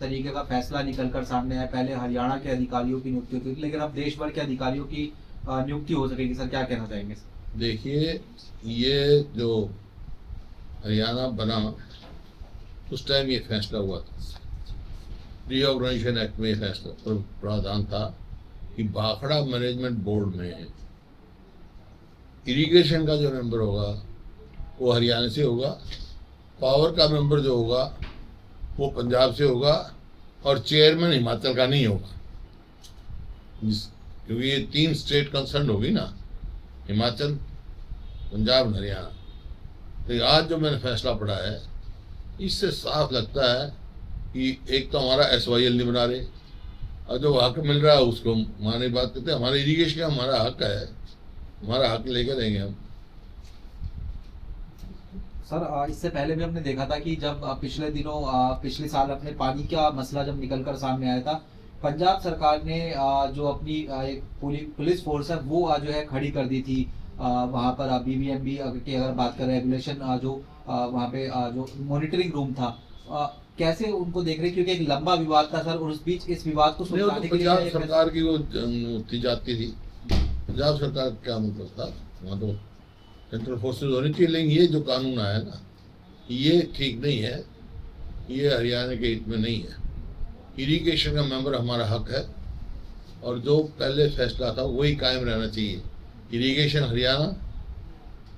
तरीके का फैसला निकल कर सामने आया। पहले हरियाणा के अधिकारियों की नियुक्ति होती थी, लेकिन अब देश भर के अधिकारियों की नियुक्ति हो सकेगी। सर क्या कहना चाहेंगे? देखिए, ये जो हरियाणा बना उस टाइम ये फैसला हुआ था, रीऑर्गेनाइजेशन एक्ट में फैसला प्रावधान था कि भाखड़ा मैनेजमेंट बोर्ड में इरिगेशन का जो मेंबर होगा वो हरियाणा से होगा, पावर का मेंबर जो होगा वो पंजाब से होगा और चेयरमैन हिमाचल का नहीं होगा, क्योंकि ये 3 स्टेट कंसर्न होगी ना, हिमाचल, पंजाब, हरियाणा। तो आज जो मैंने फैसला पढ़ा है इससे साफ लगता है कि एक तो हमारा SYL नहीं बना रहे और जो हक मिल रहा है उसको माने बात करते हैं। हमारे इरिगेशन का हमारा हक है, हमारा हक लेकर देंगे हम। सर इससे पहले भी हमने देखा था कि जब पिछले दिनों पिछले साल अपने पानी का मसला जब निकल कर सामने आया था, पंजाब सरकार ने जो अपनी एक पुलिस फोर्स है वो जो है खड़ी कर दी थी वहां पर। BBMB की अगर बात करें, रेगुलेशन जो वहां पे जो मॉनिटरिंग रूम था, कैसे उनको देख रहे? क्योंकि एक लंबा विवाद था सर, और उस बीच इस विवाद को सुलझाने के लिए पंजाब सरकार की वो थी जाती थी, पंजाब सरकार क्या मतलब था, वहाँ तो सेंट्रल फोर्सेज होनी चाहिए। लेकिन ये जो कानून आया ना ये ठीक नहीं है, ये हरियाणा के हित में नहीं है। इरिगेशन का मेंबर हमारा हक है और जो पहले फैसला था वही कायम रहना चाहिए। इरिगेशन हरियाणा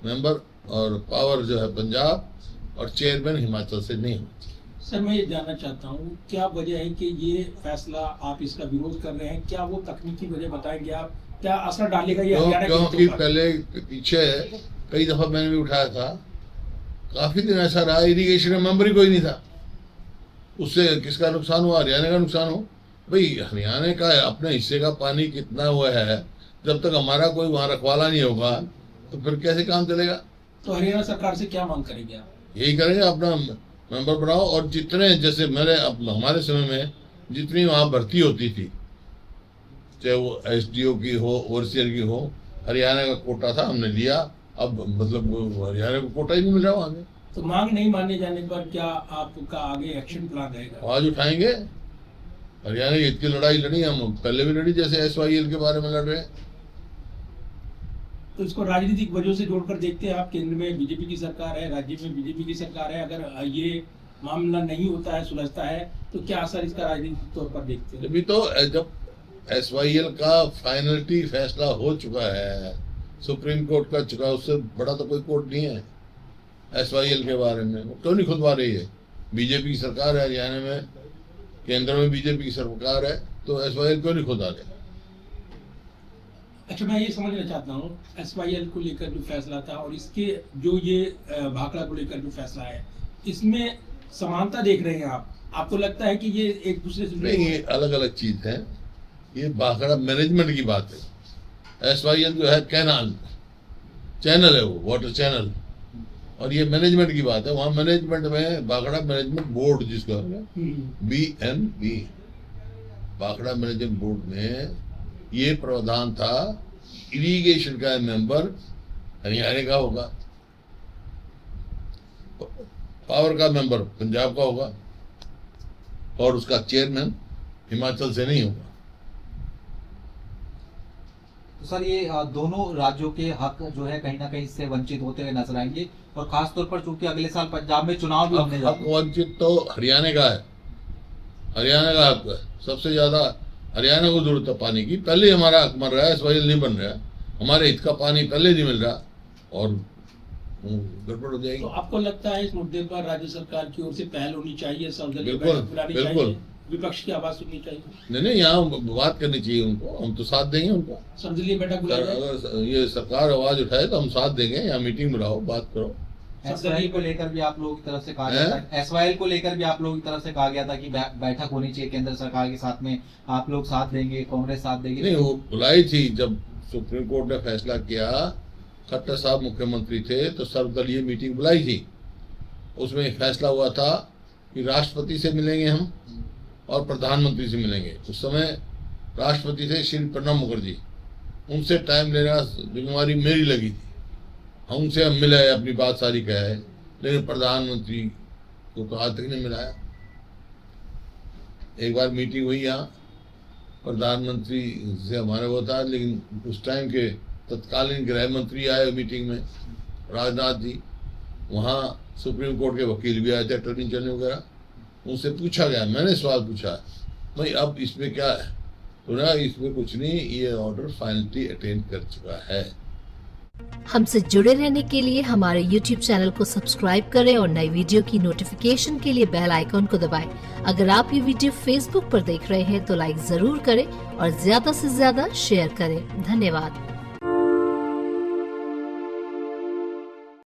मेंबर और पावर जो है पंजाब और चेयरमैन हिमाचल से नहीं होती। सर मैं ये जानना चाहता हूँ, क्या वजह है कि ये फैसला आप इसका विरोध कर रहे हैं? क्या वो तकनीकी वजह बताएंगे आप? क्या असर डालेगा ये हरियाणा के क्योंकि पहले पीछे कई दफा मैंने भी उठाया था, काफी दिन ऐसा रहा इरिगेशन का मेंबर ही कोई नहीं था। उससे किसका नुकसान हुआ? हरियाणा का नुकसान हो। भाई हरियाणा का अपने हिस्से का पानी कितना हुआ है, जब तक हमारा कोई वहाँ रखवाला नहीं होगा तो फिर कैसे काम चलेगा? तो हरियाणा सरकार से क्या मांग करेंगे आप? यही करेंगे, अपना मेंबर बनाओ। और जितने जैसे मेरे हमारे समय में जितनी वहाँ भर्ती होती थी, चाहे वो SDO की हो, ओवरसीयर की हो, हरियाणा का कोटा था, हमने लिया। अब मतलब हरियाणा को कोटा ही नहीं मिल रहा वहाँ पे। तो मांग नहीं मानने जाने पर क्या आपका आगे एक्शन प्लान रहेगा? आवाज उठाएंगे, हरियाणा की हित की लड़ाई लड़ी, हम पहले भी लड़ी, जैसे SYL के बारे में लड़ रहे हैं। तो इसको राजनीतिक वजहों से जोड़कर देखते हैं आप? केंद्र में बीजेपी की सरकार है, राज्य में बीजेपी की सरकार है, अगर ये मामला नहीं होता है, सुलझता है, तो क्या असर इसका राजनीतिक तौर पर देखते हैं? अभी तो जब SYL का फाइनलिटी फैसला हो चुका है, सुप्रीम कोर्ट का चुका, उससे बड़ा तो कोई कोर्ट नहीं है। SYL के बारे में वो क्यों नहीं खुदवा रही है? बीजेपी की सरकार है हरियाणा में, केंद्र में बीजेपी की सरकार है, तो SYL क्यों नहीं खुदा रहे? अच्छा, मैं ये समझना चाहता हूँ, SYL को लेकर जो फैसला था और इसके जो ये भाखड़ा को लेकर जो फैसला है, इसमें समानता देख रहे हैं आप? आपको लगता है कि ये एक दूसरे से नहीं, ये अलग अलग चीज है। ये भाखड़ा मैनेजमेंट की बात है। SYL जो है कैनाल चैनल है, वो वाटर चैनल, और ये मैनेजमेंट की बात है। वहाँ मैनेजमेंट में भाखड़ा मैनेजमेंट बोर्ड जिसका BMB, भाखड़ा मैनेजमेंट बोर्ड में ये प्रावधान था, इरिगेशन का मेंबर हरियाणा का होगा, पावर का मेंबर पंजाब का होगा और उसका चेयरमैन हिमाचल से नहीं होगा। तो सर ये दोनों राज्यों के हक जो है कहीं ना कहीं इससे वंचित होते हुए नजर आएंगे, और खासतौर पर चूंकि अगले साल पंजाब में चुनाव भी होने जा हक वंचित तो हरियाणा का है, हरियाणा का हक है। सबसे ज्यादा हरियाणा को जरूरत है पानी की, पहले ही हमारा हक मर रहा है, SYL नहीं बन रहा है, हमारे हित का पानी पहले नहीं मिल रहा और गड़बड़ हो जाएगी। तो आपको लगता है इस मुद्दे पर राज्य सरकार की ओर से पहल होनी चाहिए, सर्वदलीय बिल्कुल, बैठक बुलानी बिल्कुल। चाहिए, विपक्ष की आवाज सुननी चाहिए? नहीं, यहाँ बात करनी चाहिए उनको, हम तो साथ देंगे उनका। सर्वदलीय बैठक बुलाई जाए? अगर ये सरकार आवाज उठाए तो हम साथ देंगे, यहाँ मीटिंग बुलाओ, बात करो। SYL को लेकर भी आप लोगों की तरफ से कहा गया था, SYL को लेकर भी आप लोगों की तरफ से कहा गया था कि बैठक होनी चाहिए केंद्र सरकार के साथ में, आप लोग साथ देंगे, कांग्रेस साथ देगी? नहीं, वो बुलाई थी जब सुप्रीम कोर्ट ने फैसला किया, खट्टर साहब मुख्यमंत्री थे तो सर्वदलीय मीटिंग बुलाई थी। उसमें एक फैसला हुआ था कि राष्ट्रपति से मिलेंगे हम और प्रधानमंत्री से मिलेंगे। उस समय राष्ट्रपति थे श्री प्रणब मुखर्जी, उनसे टाइम लेना जिम्मेवारी मेरी लगी थी। उनसे हम मिले, अपनी बात सारी कहे, लेकिन प्रधानमंत्री को तो आज तक नहीं मिलाया। एक बार मीटिंग हुई यहाँ, प्रधानमंत्री से हमारा वो था, लेकिन उस टाइम के तत्कालीन गृह मंत्री आए मीटिंग में, राजनाथ जी। वहाँ सुप्रीम कोर्ट के वकील भी आए थे, अटॉर्नी जनरल वगैरह। उनसे पूछा गया, मैंने सवाल पूछा, भाई अब इसमें क्या है? तो ना इसमें कुछ नहीं, ये ऑर्डर फाइनली अटेंड कर चुका है। हमसे जुड़े रहने के लिए हमारे YouTube चैनल को सब्सक्राइब करें और नई वीडियो की नोटिफिकेशन के लिए बेल आइकॉन को दबाएं। अगर आप ये वीडियो Facebook पर देख रहे हैं तो लाइक जरूर करें और ज्यादा से ज्यादा शेयर करें। धन्यवाद।